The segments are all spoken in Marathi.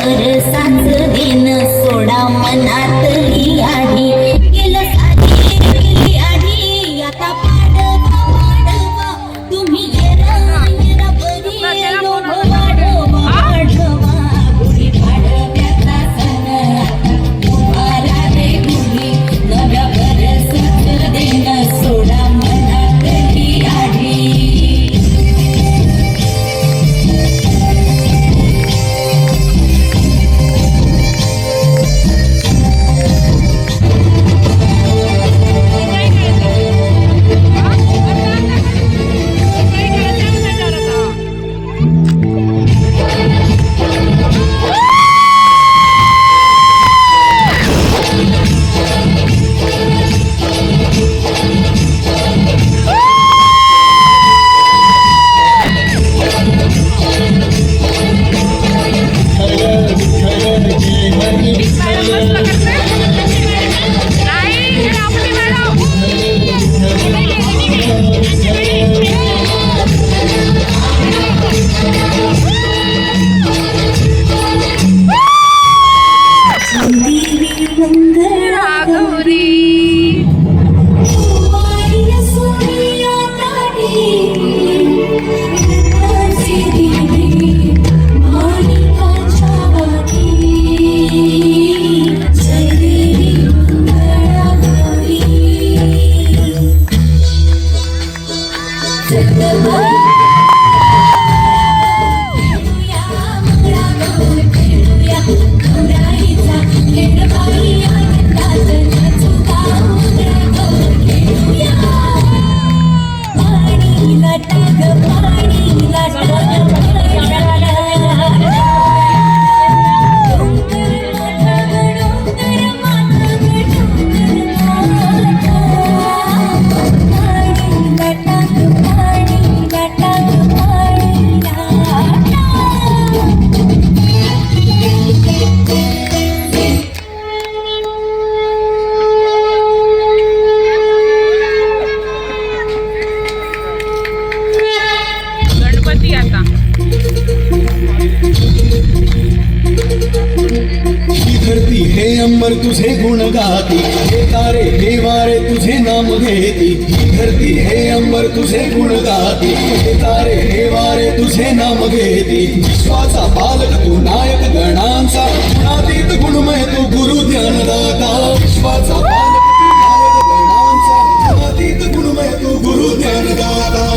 बरसाच दिन सोडा मनातली आधी गेलं साधी गेली आधी आता पाडवा पाडवा तुम्ही येरा येरा बरी लोभ वाढवा वाढवा गुढी पाडव्याचा सण आता उभारा रे गुढी नव्या बरसाच दिन सोडा मनातली आधी अंबर तुझे गुण गाती हे तारे हे वारे तुझे नाम घेती धरती हे अंबर तुझे गुण गाती हे तारे हे वारे तुझे नाम घेती विश्वाचा पालक तू नायक गणांचा गुणातीत गुणमय तू गुरु ध्यानदाता विश्वाचा पालक तू नायक गणांचा गुणातीत गुणमय तू गुरु ध्यानदाता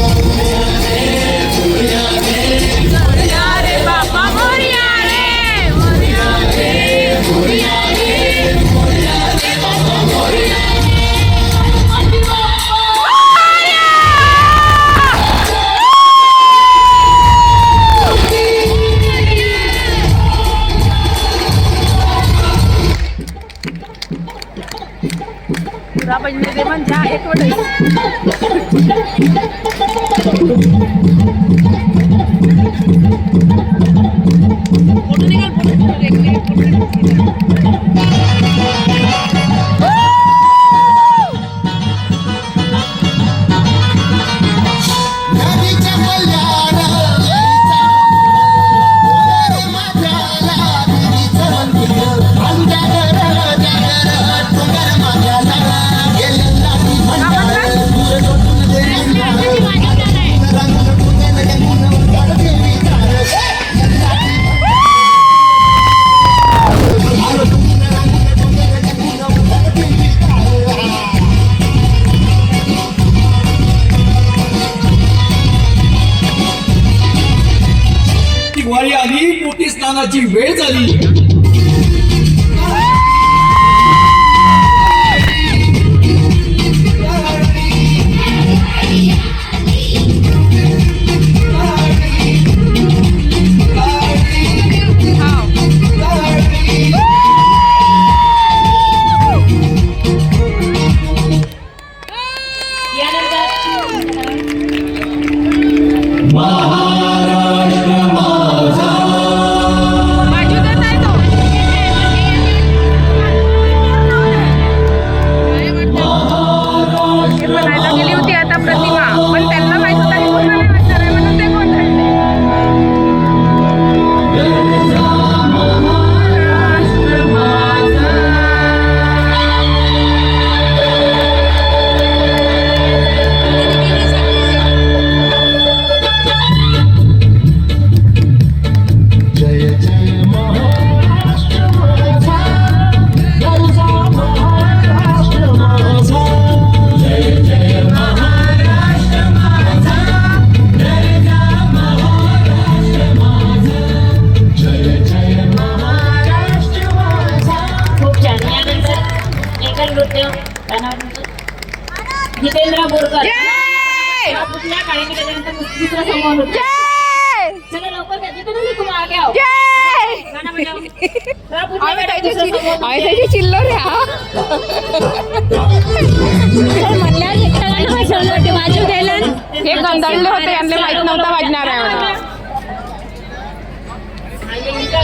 बजने मन जा एक वडे फोटो निकाल फोटो वारी आली मोठी स्नानाची वेळ झाली महाराष्ट्र माझा नृत्य काय नाव तुमचं? जितेंद्र बोरकर. कुठल्या काळाने त्याच्यानंतर दुसरा समूह नृत्य. चला लवकर घ्या. जितेंद्र तुम आगे आओ. गाणं बजाओ. चला पुढल्या गाण्यात दुसरा समूह नृत्य. त्याची चिल्लर आहे हा. हे गंधळले होते यांना माहित नव्हता वाजणार आहे म्हणून. आणि इंचा